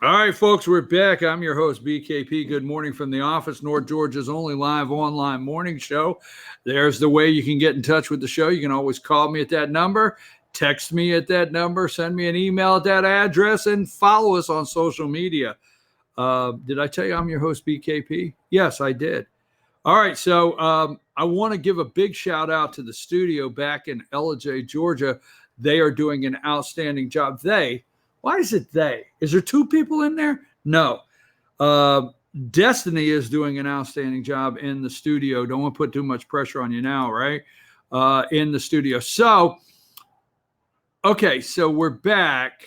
All right, folks, we're back. I'm your host, BKP. Good morning from the office, North Georgia's only live online morning show. There's the way you can get in touch with the show. You can always call me at that number, text me at that number, send me an email at that address, and follow us on social media. Did I tell you I'm your host, BKP? Yes, I did. All right, so I want to give a big shout out to the studio back in Ellijay, Georgia. They are doing an outstanding job. Why is it they? Is there two people in there? No. Destiny is doing an outstanding job in the studio. Don't want to put too much pressure on you now, right? In the studio. So, okay, so we're back,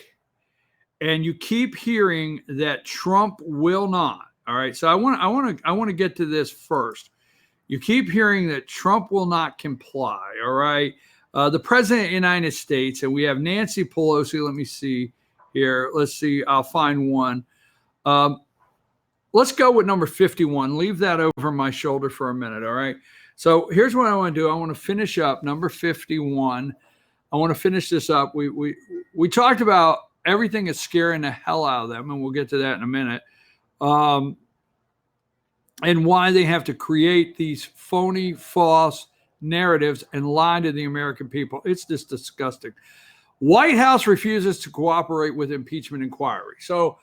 and you keep hearing that Trump will not. All right, so I want to get to this first. You keep hearing that Trump will not comply. All right, the president of the United States, and we have Nancy Pelosi. Let me see. Here, let's see. I'll find one. Let's go with number 51. Leave that over my shoulder for a minute. All right. So here's what I want to do. I want to finish up number 51. I want to finish this up. We talked about everything is scaring the hell out of them, and we'll get to that in a minute. And why they have to create these phony, false narratives and lie to the American people. It's just disgusting. White House refuses to cooperate with impeachment inquiry. So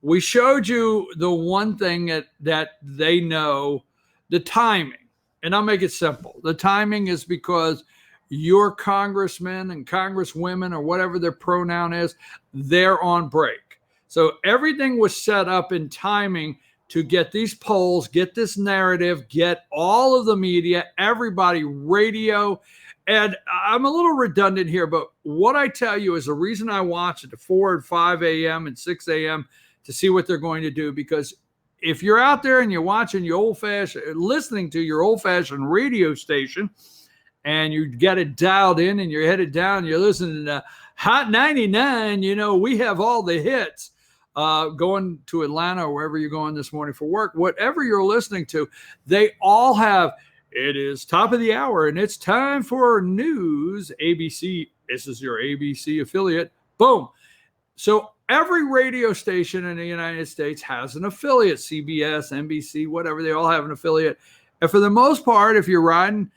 we showed you the one thing that they know, the timing. And I'll make it simple. The timing is because your congressmen and congresswomen, or whatever their pronoun is, they're on break. So everything was set up in timing to get these polls, get this narrative, get all of the media, everybody, radio. And I'm a little redundant here, but what I tell you is the reason I watch it at 4 and 5 a.m. and 6 a.m. to see what they're going to do. Because if you're out there and you're watching listening to your old-fashioned radio station, and you get it dialed in and you're headed down, you're listening to Hot 99, we have all the hits. Going to Atlanta or wherever you're going this morning for work, whatever you're listening to, they all have, it is top of the hour and it's time for news. ABC, this is your ABC affiliate. Boom. So every radio station in the United States has an affiliate, CBS, NBC, whatever, they all have an affiliate. And for the most part, if you're riding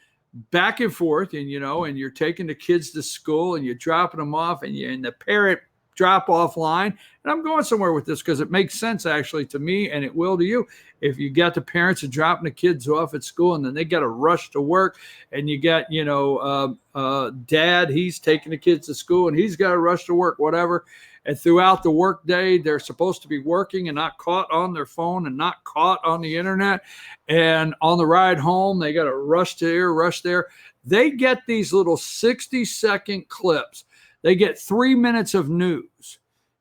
back and forth and, and you're taking the kids to school and you're dropping them off and you're in the parent drop-off line, and I'm going somewhere with this because it makes sense actually to me, and it will to you. If you got the parents are dropping the kids off at school and then they got to rush to work, and you got dad, he's taking the kids to school and he's got to rush to work, whatever, and throughout the work day they're supposed to be working and not caught on their phone and not caught on the internet, and on the ride home they got to rush here, rush there. They get these little 60-second clips. They get 3 minutes of news.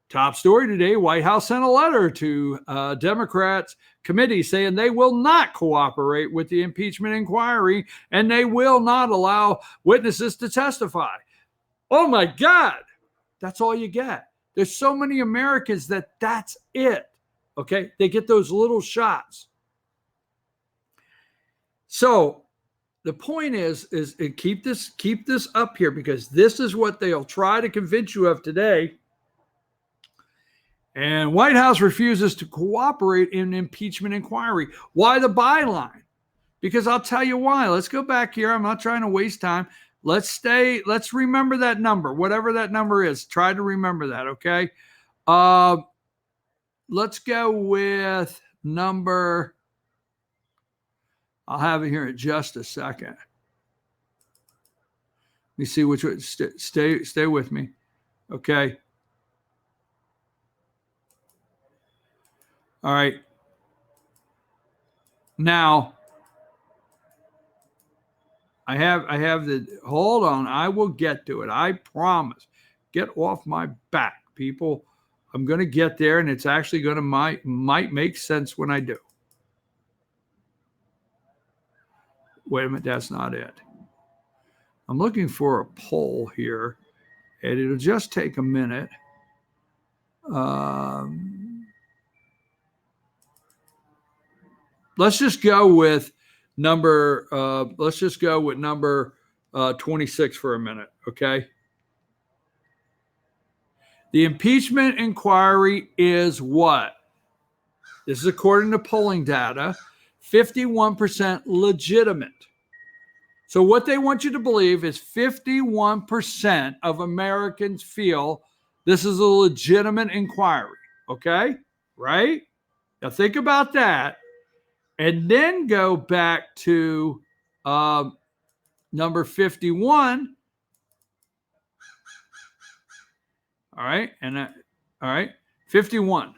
Top story today, White House sent a letter to Democrats committee saying they will not cooperate with the impeachment inquiry and they will not allow witnesses to testify. Oh my God, that's all you get. There's so many Americans that's it, okay? They get those little shots. So the point is keep this up here, because this is what they'll try to convince you of today. And White House refuses to cooperate in an impeachment inquiry. Why the byline? Because I'll tell you why. Let's go back here. I'm not trying to waste time. Let's remember that number, whatever that number is. Try to remember that, okay? Let's go with number, I'll have it here in just a second. Let me see which one. Stay with me. Okay. All right. Now, I have the, hold on. I will get to it. I promise. Get off my back, people. I'm going to get there, and it's actually going to might make sense when I do. Wait a minute, that's not it. I'm looking for a poll here, and it'll just take a minute. Let's just go with number 26 for a minute, okay? The impeachment inquiry is what? This is according to polling data, 51% legitimate. So what they want you to believe is 51% of Americans feel this is a legitimate inquiry. Okay? Right? Now think about that. And then go back to number 51. All right. And all right. 51.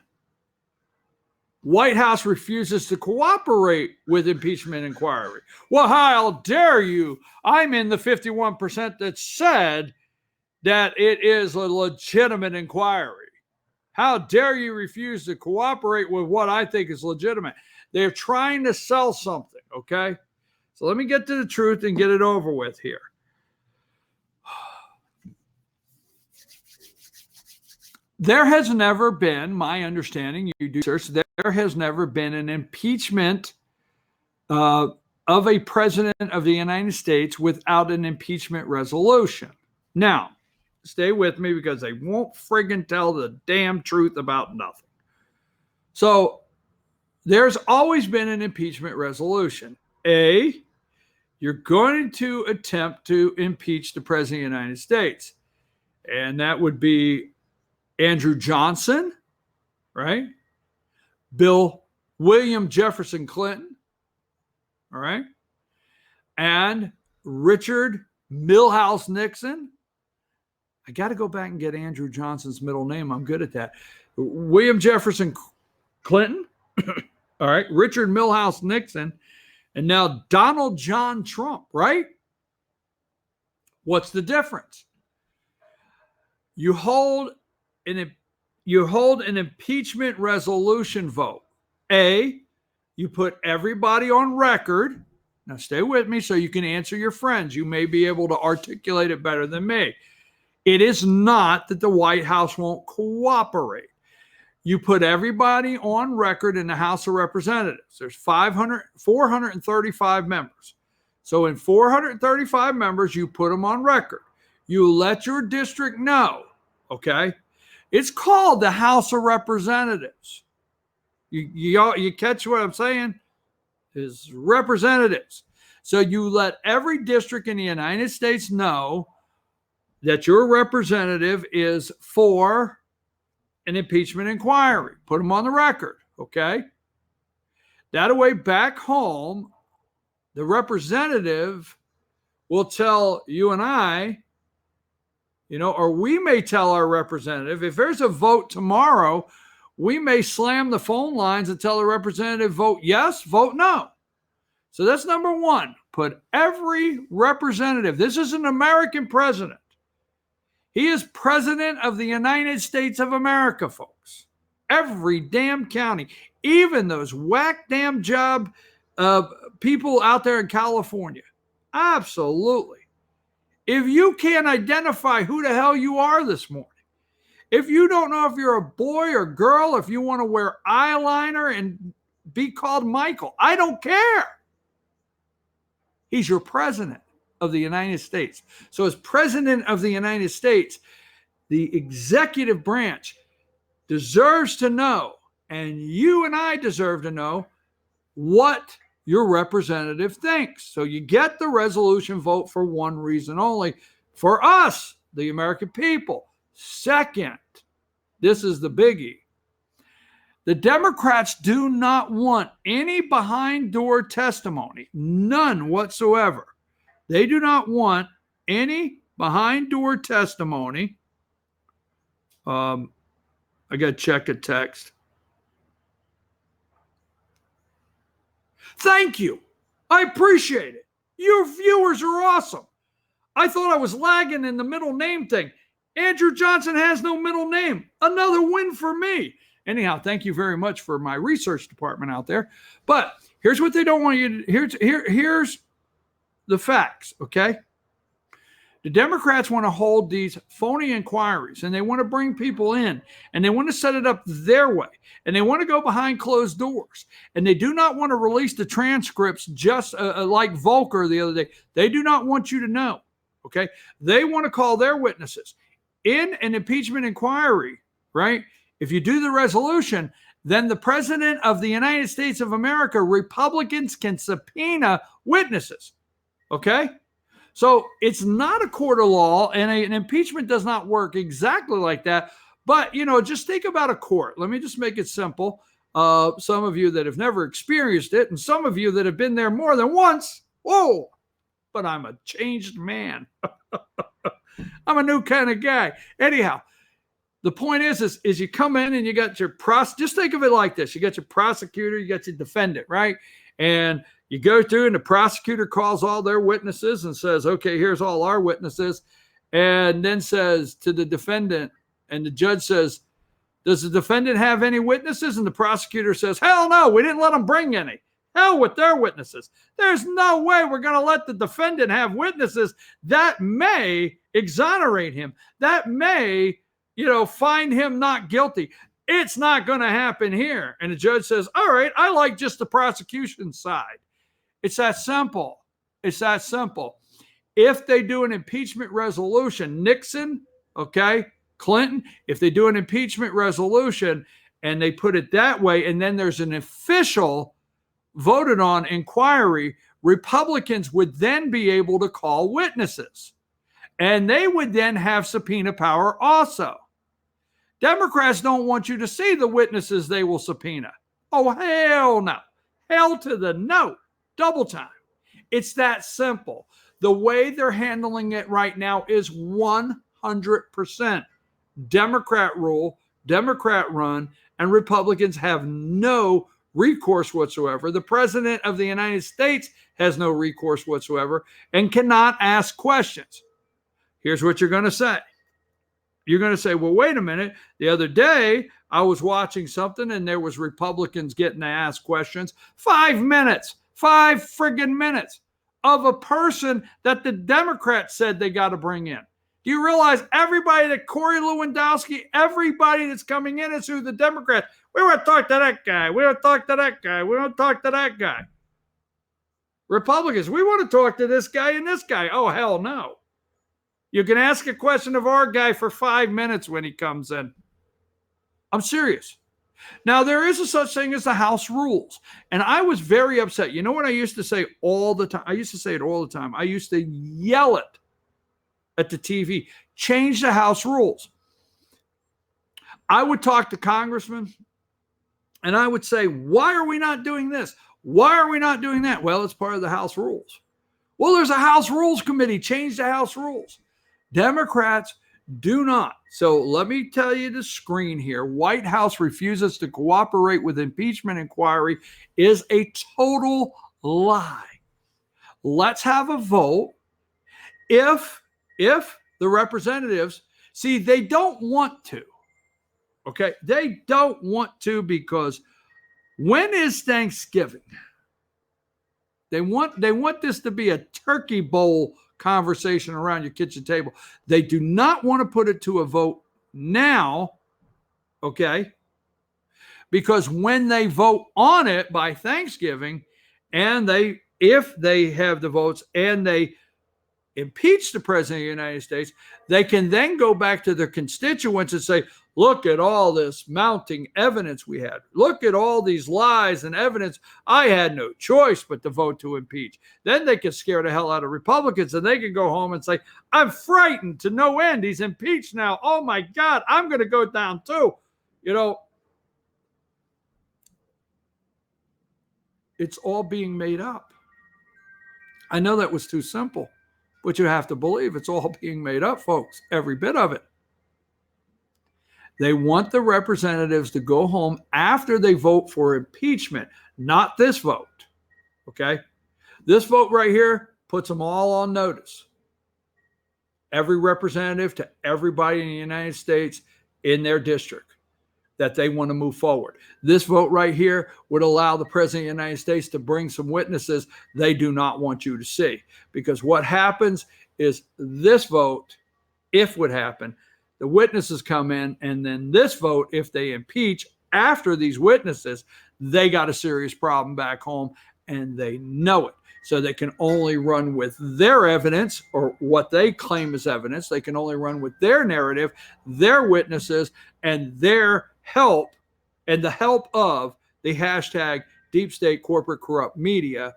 White House refuses to cooperate with impeachment inquiry. Well, how dare you? I'm in the 51% that said that it is a legitimate inquiry. How dare you refuse to cooperate with what I think is legitimate? They're trying to sell something, okay? So let me get to the truth and get it over with here. There has never been, my understanding, you do search, there has never been an impeachment of a president of the United States without an impeachment resolution. Now, stay with me because they won't friggin' tell the damn truth about nothing. So there's always been an impeachment resolution. A, you're going to attempt to impeach the president of the United States. And that would be Andrew Johnson, right? William Jefferson Clinton, all right? And Richard Milhouse Nixon. I got to go back and get Andrew Johnson's middle name. I'm good at that. William Jefferson Clinton, all right? Richard Milhouse Nixon, and now Donald John Trump, right? What's the difference? You hold an impeachment resolution vote. A, you put everybody on record. Now stay with me so you can answer your friends. You may be able to articulate it better than me. It is not that the White House won't cooperate. You put everybody on record in the House of Representatives. There's 435 members. So in 435 members, you put them on record. You let your district know, okay? It's called the House of Representatives. You catch what I'm saying? Is representatives. So you let every district in the United States know that your representative is for an impeachment inquiry. Put them on the record, okay? That way, back home, the representative will tell you and I, or we may tell our representative, if there's a vote tomorrow, we may slam the phone lines and tell the representative, vote yes, vote no. So that's number one. Put every representative. This is an American president. He is president of the United States of America, folks. Every damn county, even those whack damn job people out there in California. Absolutely. If you can't identify who the hell you are this morning, if you don't know if you're a boy or girl, if you want to wear eyeliner and be called Michael, I don't care. He's your president of the United States. So as president of the United States, the executive branch deserves to know, and you and I deserve to know, what your representative thinks. So you get the resolution vote for one reason only, for us, the American people. Second, this is the biggie. The Democrats do not want any behind-door testimony, none whatsoever. They do not want any behind-door testimony. I got to check a text. Thank you. I appreciate it. Your viewers are awesome. I thought I was lagging in the middle name thing. Andrew Johnson has no middle name. Another win for me. Anyhow, thank you very much for my research department out there. But here's what they don't want you to, here's the facts, okay? The Democrats want to hold these phony inquiries, and they want to bring people in, and they want to set it up their way, and they want to go behind closed doors, and they do not want to release the transcripts just like Volcker the other day. They do not want you to know, okay? They want to call their witnesses. in an impeachment inquiry, right? If you do the resolution, then the president of the United States of America, Republicans can subpoena witnesses. Okay? So it's not a court of law, and an impeachment does not work exactly like that. But, just think about a court. Let me just make it simple. Some of you that have never experienced it, and some of you that have been there more than once. Whoa, but I'm a changed man. I'm a new kind of guy. Anyhow, the point is you come in and you got your just think of it like this. You got your prosecutor, you got your defendant, right? And you go through and the prosecutor calls all their witnesses and says, okay, here's all our witnesses. And then says to the defendant, and the judge says, does the defendant have any witnesses? And the prosecutor says, hell no, we didn't let them bring any. Hell with their witnesses. There's no way we're going to let the defendant have witnesses that may exonerate him. That may, find him not guilty. It's not going to happen here. And the judge says, all right, I like just the prosecution side. It's that simple. It's that simple. If they do an impeachment resolution, Nixon, okay, Clinton, if they do an impeachment resolution and they put it that way, and then there's an official voted on inquiry, Republicans would then be able to call witnesses. And they would then have subpoena power also. Democrats don't want you to see the witnesses they will subpoena. Oh, hell no. Hell to the no. Double time. It's that simple. The way they're handling it right now is 100% Democrat rule, Democrat run, and Republicans have no recourse whatsoever. The president of the United States has no recourse whatsoever and cannot ask questions. Here's what you're going to say. You're going to say, well, wait a minute. The other day, I was watching something and there was Republicans getting to ask questions. 5 minutes, 5 friggin' minutes of a person that the Democrats said they got to bring in. Do you realize everybody that Corey Lewandowski, everybody that's coming in is who the Democrats, we want to talk to that guy. We want to talk to that guy. We want to talk to that guy. Republicans, we want to talk to this guy and this guy. Oh, hell no. You can ask a question of our guy for 5 minutes when he comes in. I'm serious. Now, there is a such thing as the House rules. And I was very upset. You know what I used to say all the time? I used to say it all the time. I used to yell it at the TV. Change the House rules. I would talk to congressmen and I would say, why are we not doing this? Why are we not doing that? Well, it's part of the House rules. Well, there's a House Rules Committee. Change the House rules. Democrats do not. So let me tell you the screen here. White House refuses to cooperate with impeachment inquiry is a total lie. Let's have a vote. If the representatives, see, they don't want to. Okay, they don't want to because when is Thanksgiving? They want this to be a turkey bowl conversation around your kitchen table. They do not want to put it to a vote now, okay? Because when they vote on it by Thanksgiving, and if they have the votes and they impeach the president of the United States, they can then go back to their constituents and say, look at all this mounting evidence we had. Look at all these lies and evidence. I had no choice but to vote to impeach. Then they can scare the hell out of Republicans and they can go home and say, I'm frightened to no end. He's impeached now. Oh my God, I'm going to go down too. It's all being made up. I know that was too simple, but you have to believe it's all being made up, folks. Every bit of it. They want the representatives to go home after they vote for impeachment, not this vote. Okay? This vote right here puts them all on notice. Every representative to everybody in the United States in their district that they want to move forward. This vote right here would allow the president of the United States to bring some witnesses they do not want you to see. Because what happens is this vote, if would happen, the witnesses come in, and then this vote, if they impeach after these witnesses, they got a serious problem back home. and they know it. So they can only run with their evidence, or what they claim is evidence. They can only run with their narrative, their witnesses, and their help, and the help of the hashtag deep state corporate corrupt media,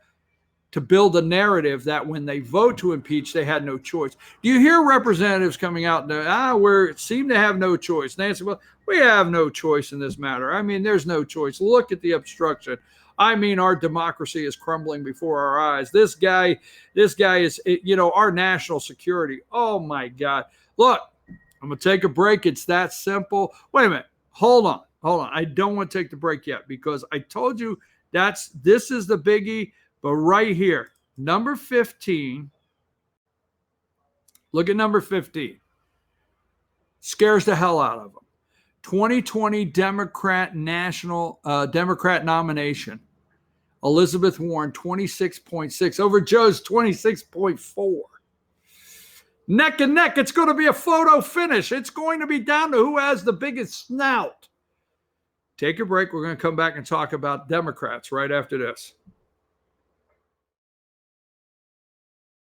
to build a narrative that when they vote to impeach, they had no choice. Do you hear representatives coming out and we seem to have no choice? Nancy, well, we have no choice in this matter. I mean, there's no choice. Look at the obstruction. I mean, our democracy is crumbling before our eyes. This guy is, our national security. Oh my God. Look, I'm going to take a break. It's that simple. Wait a minute. Hold on. I don't want to take the break yet, because I told you this is the biggie. But right here, number 15, look at number 15. Scares the hell out of them. 2020 Democrat nomination. Elizabeth Warren, 26.6 over Joe's 26.4. Neck and neck. It's going to be a photo finish. It's going to be down to who has the biggest snout. Take a break. We're going to come back and talk about Democrats right after this.